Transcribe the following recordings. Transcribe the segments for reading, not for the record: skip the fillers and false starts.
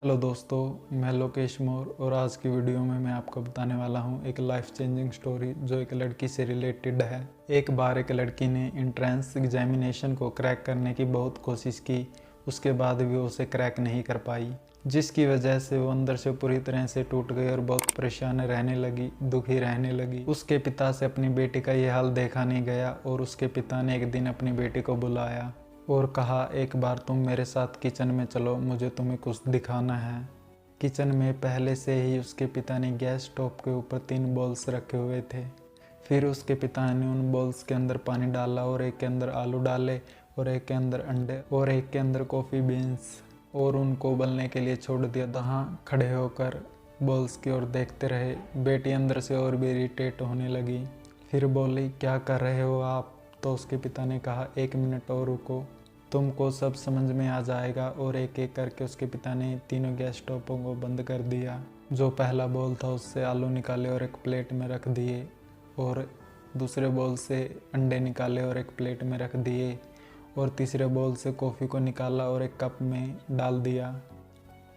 Hello दोस्तों, मैं लोकेश मोर और आज की वीडियो में मैं आपको बताने वाला हूं एक लाइफ चेंजिंग स्टोरी जो एक लड़की से रिलेटेड है। एक बार एक लड़की ने एंट्रेंस एग्जामिनेशन को क्रैक करने की बहुत कोशिश की, उसके बाद भी वो उसे क्रैक नहीं कर पाई, जिसकी वजह से वो अंदर से पूरी तरह से टूट गई और बहुत परेशान रहने लगी, दुखी रहने लगी। उसके पिता से अपनी बेटी का ये हाल देखा नहीं गया और उसके पिता ने एक दिन अपनी बेटी को बुलाया और कहा, एक बार तुम मेरे साथ किचन में चलो, मुझे तुम्हें कुछ दिखाना है। किचन में पहले से ही उसके पिता ने गैस स्टोव के ऊपर 3 बॉल्स रखे हुए थे। फिर उसके पिता ने उन बॉल्स के अंदर पानी डाला और एक के अंदर आलू डाले और एक के अंदर अंडे और एक के अंदर कॉफ़ी बीन्स और उनको उबलने के लिए छोड़ दिया। वहाँ खड़े होकर बॉल्स की ओर देखते रहे। बेटी अंदर से और भी इरिटेट होने लगी। फिर बोली, क्या कर रहे हो आप? तो उसके पिता ने कहा, 1 मिनट और रुको, तुमको सब समझ में आ जाएगा। और एक एक करके उसके पिता ने तीनों गैस स्टोवों को बंद कर दिया। जो पहला बॉल था उससे आलू निकाले और एक प्लेट में रख दिए और दूसरे बॉल से अंडे निकाले और एक प्लेट में रख दिए और तीसरे बॉल से कॉफ़ी को निकाला और एक कप में डाल दिया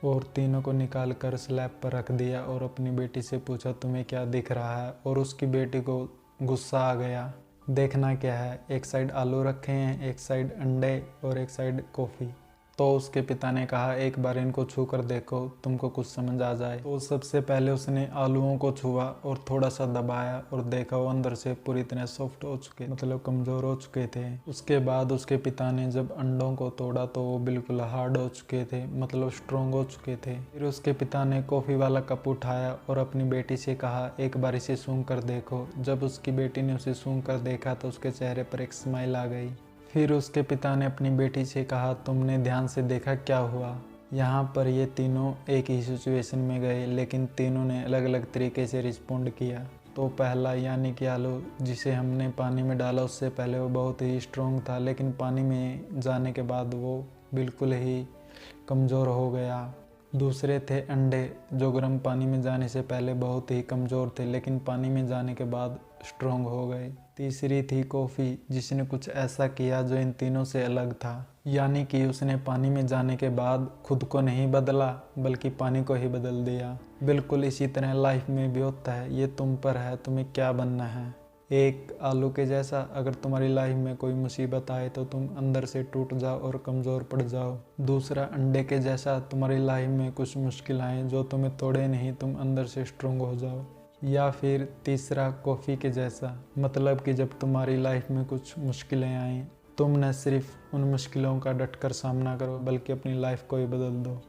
और तीनों को निकाल कर स्लैब पर रख दिया और अपनी बेटी से पूछा, तुम्हें क्या दिख रहा है? और उसकी बेटी को गुस्सा आ गया। देखना क्या है, एक साइड आलू रखे हैं, एक साइड अंडे और एक साइड कॉफ़ी। तो उसके पिता ने कहा, एक बार इनको छू कर देखो, तुमको कुछ समझ आ जाए। तो सबसे पहले उसने आलूओं को छुआ और थोड़ा सा दबाया और देखा वो अंदर से पूरी तरह सॉफ्ट हो चुके, मतलब कमज़ोर हो चुके थे। उसके बाद उसके पिता ने जब अंडों को तोड़ा तो वो बिल्कुल हार्ड हो चुके थे, मतलब स्ट्रॉन्ग हो चुके थे। फिर उसके पिता ने कॉफ़ी वाला कप उठाया और अपनी बेटी से कहा, एक बार इसे सूंघ कर देखो। जब उसकी बेटी ने उसे सूंघ कर देखा तो उसके चेहरे पर एक स्माइल आ गई। फिर उसके पिता ने अपनी बेटी से कहा, तुमने ध्यान से देखा क्या हुआ? यहाँ पर ये तीनों एक ही सिचुएशन में गए, लेकिन तीनों ने अलग अलग तरीके से रिस्पॉन्ड किया। तो पहला यानी कि आलू जिसे हमने पानी में डाला, उससे पहले वो बहुत ही स्ट्रॉन्ग था, लेकिन पानी में जाने के बाद वो बिल्कुल ही कमज़ोर हो गया। दूसरे थे अंडे, जो गर्म पानी में जाने से पहले बहुत ही कमज़ोर थे, लेकिन पानी में जाने के बाद स्ट्रॉन्ग हो गए। तीसरी थी कॉफ़ी, जिसने कुछ ऐसा किया जो इन तीनों से अलग था, यानी कि उसने पानी में जाने के बाद खुद को नहीं बदला बल्कि पानी को ही बदल दिया। बिल्कुल इसी तरह लाइफ में भी होता है, ये तुम पर है, तुम्हें क्या बनना है। एक आलू के जैसा, अगर तुम्हारी लाइफ में कोई मुसीबत आए तो तुम अंदर से टूट जाओ और कमज़ोर पड़ जाओ। दूसरा अंडे के जैसा, तुम्हारी लाइफ में कुछ मुश्किल आए जो तुम्हें तोड़े नहीं, तुम अंदर से स्ट्रोंग हो जाओ। या फिर तीसरा कॉफ़ी के जैसा, मतलब कि जब तुम्हारी लाइफ में कुछ मुश्किलें आएँ, तुम न सिर्फ उन मुश्किलों का डट कर सामना करो बल्कि अपनी लाइफ को ही बदल दो।